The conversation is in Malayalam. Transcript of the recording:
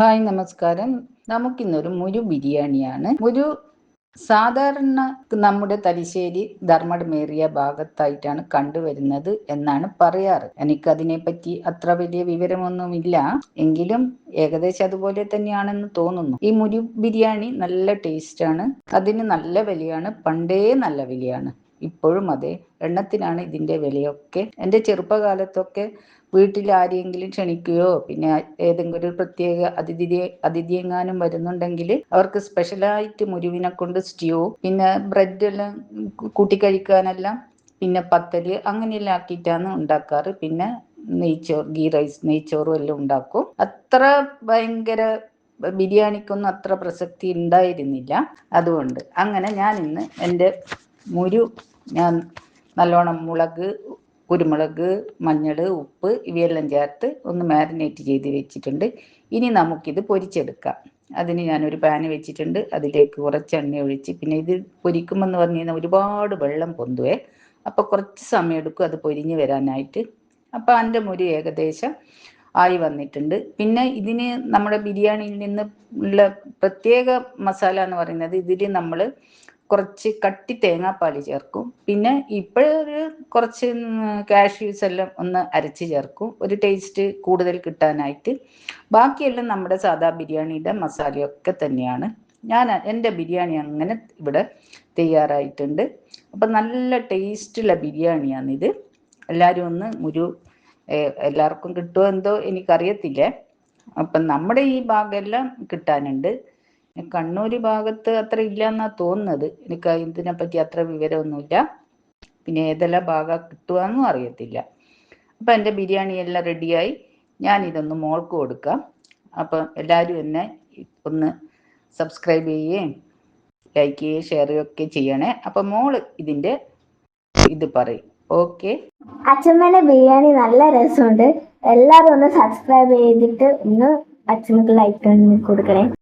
ഹായ് നമസ്കാരം. നമുക്കിന്നൊരു മുരു ബിരിയാണിയാണ്. സാധാരണ നമ്മുടെ തലശ്ശേരി ധർമ്മടമേറിയ ഭാഗത്തായിട്ടാണ് കണ്ടുവരുന്നത് എന്നാണ് പറയാറ്. എനിക്കതിനെപ്പറ്റി അത്ര വലിയ വിവരമൊന്നുമില്ല, എങ്കിലും ഏകദേശം അതുപോലെ തന്നെയാണെന്ന് തോന്നുന്നു. ഈ മുരു ബിരിയാണി നല്ല ടേസ്റ്റാണ്. അതിന് നല്ല വിലയാണ്, പണ്ടേ നല്ല വിലയാണ്. ഇപ്പോഴും അതെ. എണ്ണത്തിനാണ് ഇതിന്റെ വിലയൊക്കെ. എൻ്റെ ചെറുപ്പകാലത്തൊക്കെ വീട്ടിൽ ആരെങ്കിലും ക്ഷണിക്കുകയോ പിന്നെ ഏതെങ്കിലും ഒരു പ്രത്യേക അതിഥിയെങ്ങാനും വരുന്നുണ്ടെങ്കിൽ അവർക്ക് സ്പെഷ്യലായിട്ട് മുരുവിനെ കൊണ്ട് സ്റ്റ്യൂ, പിന്നെ ബ്രെഡെല്ലാം കൂട്ടിക്കഴിക്കാനെല്ലാം, പിന്നെ പത്തല് അങ്ങനെയെല്ലാം ആക്കിയിട്ടാണ് ഉണ്ടാക്കാറ്. പിന്നെ ഗീ റൈസ് നെയ്ച്ചോറും എല്ലാം ഉണ്ടാക്കും. അത്ര ഭയങ്കര ബിരിയാണിക്കൊന്നും അത്ര പ്രസക്തി ഉണ്ടായിരുന്നില്ല. അതുകൊണ്ട് അങ്ങനെ ഞാൻ ഇന്ന് എൻ്റെ മുരു ഞാൻ നല്ലോണം മുളക്, കുരുമുളക്, മഞ്ഞൾ, ഉപ്പ് ഇവയെല്ലാം ചേർത്ത് ഒന്ന് മാരിനേറ്റ് ചെയ്ത് വെച്ചിട്ടുണ്ട്. ഇനി നമുക്കിത് പൊരിച്ചെടുക്കാം. അതിന് ഞാനൊരു പാന് വെച്ചിട്ടുണ്ട്. അതിലേക്ക് കുറച്ച് എണ്ണ ഒഴിച്ച്, പിന്നെ ഇത് പൊരിക്കുമ്പോൾ എന്ന് പറഞ്ഞു കഴിഞ്ഞാൽ ഒരുപാട് വെള്ളം പൊന്തുവേ. അപ്പോൾ കുറച്ച് സമയം എടുക്കും അത് പൊരിഞ്ഞ് വരാനായിട്ട്. അപ്പോൾ എൻ്റെ മുരി ഏകദേശം ആയി വന്നിട്ടുണ്ട്. പിന്നെ ഇതിന് നമ്മുടെ ബിരിയാണിയിൽ നിന്ന് ഉള്ള പ്രത്യേക മസാല എന്ന് പറയുന്നത്, ഇതിൽ നമ്മൾ കുറച്ച് കട്ടി തേങ്ങാപ്പാൽ ചേർക്കും. പിന്നെ ഇപ്പോഴൊരു കുറച്ച് കാഷ്യൂസ് എല്ലാം ഒന്ന് അരച്ച് ചേർക്കും, ഒരു ടേസ്റ്റ് കൂടുതൽ കിട്ടാനായിട്ട്. ബാക്കിയെല്ലാം നമ്മുടെ സാധാ ബിരിയാണിയുടെ മസാലയൊക്കെ തന്നെയാണ്. എൻ്റെ ബിരിയാണി അങ്ങനെ ഇവിടെ തയ്യാറായിട്ടുണ്ട്. അപ്പം നല്ല ടേസ്റ്റുള്ള ബിരിയാണിയാണിത്. എല്ലാവരും ഒന്ന് എല്ലാവർക്കും കിട്ടുമോ എന്തോ എനിക്കറിയത്തില്ലേ. അപ്പം നമ്മുടെ ഈ ഭാഗമെല്ലാം കിട്ടാനുണ്ട്. കണ്ണൂർ ഭാഗത്ത് അത്ര ഇല്ല എന്നാ തോന്നുന്നത്. എനിക്ക് ഇതിനെപ്പറ്റി അത്ര വിവരമൊന്നുമില്ല. പിന്നെ ഏതെല്ലാം ഭാഗം കിട്ടുകയെന്നും അറിയത്തില്ല. അപ്പം എൻ്റെ ബിരിയാണി എല്ലാം റെഡിയായി. ഞാനിതൊന്ന് മോൾക്ക് കൊടുക്കാം. അപ്പം എല്ലാവരും എന്നെ ഒന്ന് സബ്സ്ക്രൈബ് ചെയ്യുകയും ലൈക്ക് ചെയ്യുകയും ഷെയർ ചെയ്യുകയൊക്കെ ചെയ്യണേ. അപ്പം മോള് ഇതിൻ്റെ ഇത് പറയും. ഓക്കെ. അച്ഛമ്മേന്റെ ബിരിയാണി നല്ല രസമുണ്ട്. എല്ലാവരും ഒന്ന് സബ്സ്ക്രൈബ് ചെയ്തിട്ട് ഒന്ന് അച്ഛമ്മക്ക് ലൈക്ക് കൊടുക്കണേ.